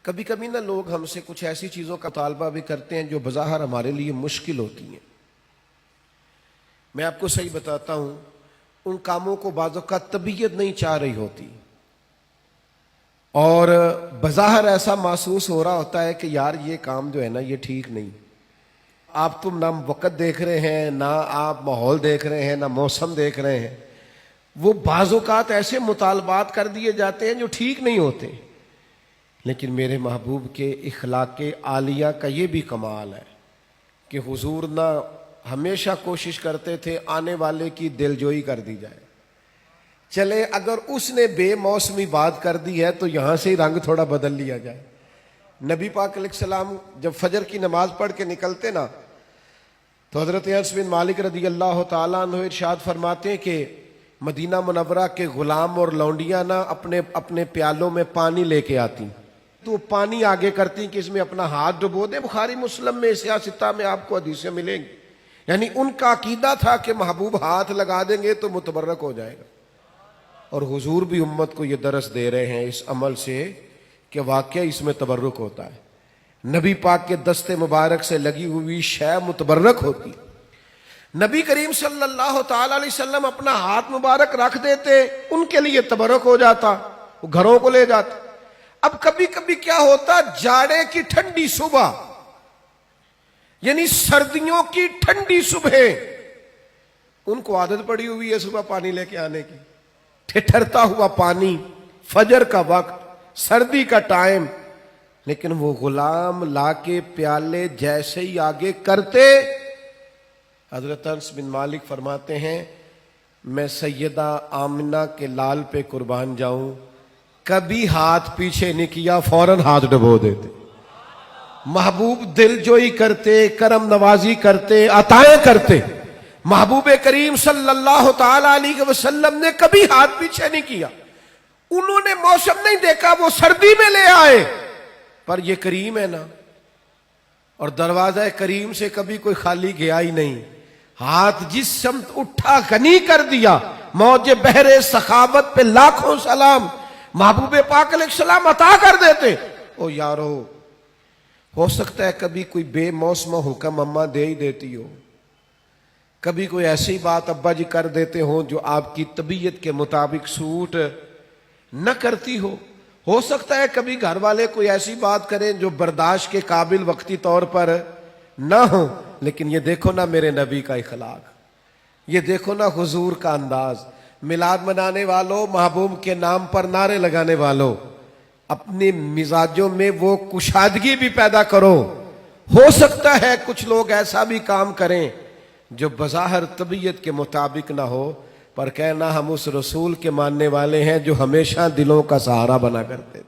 کبھی کبھی نا لوگ ہم سے کچھ ایسی چیزوں کا مطالبہ بھی کرتے ہیں جو بظاہر ہمارے لیے مشکل ہوتی ہیں. میں آپ کو صحیح بتاتا ہوں، ان کاموں کو بعض اوقات طبیعت نہیں چاہ رہی ہوتی اور بظاہر ایسا محسوس ہو رہا ہوتا ہے کہ یار یہ کام جو ہے نا یہ ٹھیک نہیں. آپ تم نہ وقت دیکھ رہے ہیں، نہ آپ ماحول دیکھ رہے ہیں، نہ موسم دیکھ رہے ہیں. وہ بعض اوقات ایسے مطالبات کر دیے جاتے ہیں جو ٹھیک نہیں ہوتے. لیکن میرے محبوب کے اخلاق عالیہ کا یہ بھی کمال ہے کہ حضور نہ ہمیشہ کوشش کرتے تھے آنے والے کی دلجوئی کر دی جائے. چلے اگر اس نے بے موسمی بات کر دی ہے تو یہاں سے ہی رنگ تھوڑا بدل لیا جائے. نبی پاک علیہ السلام جب فجر کی نماز پڑھ کے نکلتے نا تو حضرت انس بن مالک رضی اللہ تعالیٰ عنہ ارشاد فرماتے ہیں کہ مدینہ منورہ کے غلام اور لونڈیاں نا اپنے پیالوں میں پانی لے کے آتی تو پانی آگے کرتی کہ اس میں اپنا ہاتھ ڈبو دے. بخاری مسلم میں سیاستہ میں آپ کو حدیثیں ملیں گی. یعنی ان کا عقیدہ تھا کہ محبوب ہاتھ لگا دیں گے تو متبرک ہو جائے گا. اور حضور بھی امت کو یہ درس دے رہے ہیں اس عمل سے کہ واقعہ اس میں تبرک ہوتا ہے. نبی پاک کے دست مبارک سے لگی ہوئی شے متبرک ہوتی. نبی کریم صلی اللہ تعالی علیہ وسلم اپنا ہاتھ مبارک رکھ دیتے، ان کے لیے تبرک ہو جاتا، وہ گھروں کو لے جاتے. اب کبھی کبھی کیا ہوتا، جاڑے کی ٹھنڈی صبح یعنی سردیوں کی ٹھنڈی صبح ان کو عادت پڑی ہوئی ہے صبح پانی لے کے آنے کی، ٹھٹھرتا ہوا پانی، فجر کا وقت، سردی کا ٹائم. لیکن وہ غلام لا کے پیالے جیسے ہی آگے کرتے، حضرت انس بن مالک فرماتے ہیں میں سیدہ آمنہ کے لال پہ قربان جاؤں، کبھی ہاتھ پیچھے نہیں کیا، فوراً ہاتھ ڈبو دیتے. محبوب دل جوئی کرتے، کرم نوازی کرتے، عطائیں کرتے. محبوب کریم صلی اللہ تعالی علیہ وسلم نے کبھی ہاتھ پیچھے نہیں کیا. انہوں نے موسم نہیں دیکھا، وہ سردی میں لے آئے، پر یہ کریم ہے نا، اور دروازہ کریم سے کبھی کوئی خالی گیا ہی نہیں. ہاتھ جس سمت اٹھا غنی کر دیا. موج بحر سخاوت پہ لاکھوں سلام، محبوب پاک علیہ السلام عطا کر دیتے. او یارو، ہو سکتا ہے کبھی کوئی بے موسم حکم اماں دے ہی دیتی ہو، کبھی کوئی ایسی بات ابا جی کر دیتے ہوں جو آپ کی طبیعت کے مطابق سوٹ نہ کرتی ہو سکتا ہے کبھی گھر والے کوئی ایسی بات کریں جو برداشت کے قابل وقتی طور پر نہ ہو. لیکن یہ دیکھو نا میرے نبی کا اخلاق، یہ دیکھو نا حضور کا انداز. میلاد منانے والوں، محبوب کے نام پر نعرے لگانے والوں، اپنے مزاجوں میں وہ کشادگی بھی پیدا کرو. ہو سکتا ہے کچھ لوگ ایسا بھی کام کریں جو بظاہر طبیعت کے مطابق نہ ہو، پر کہنا ہم اس رسول کے ماننے والے ہیں جو ہمیشہ دلوں کا سہارا بنا کرتے.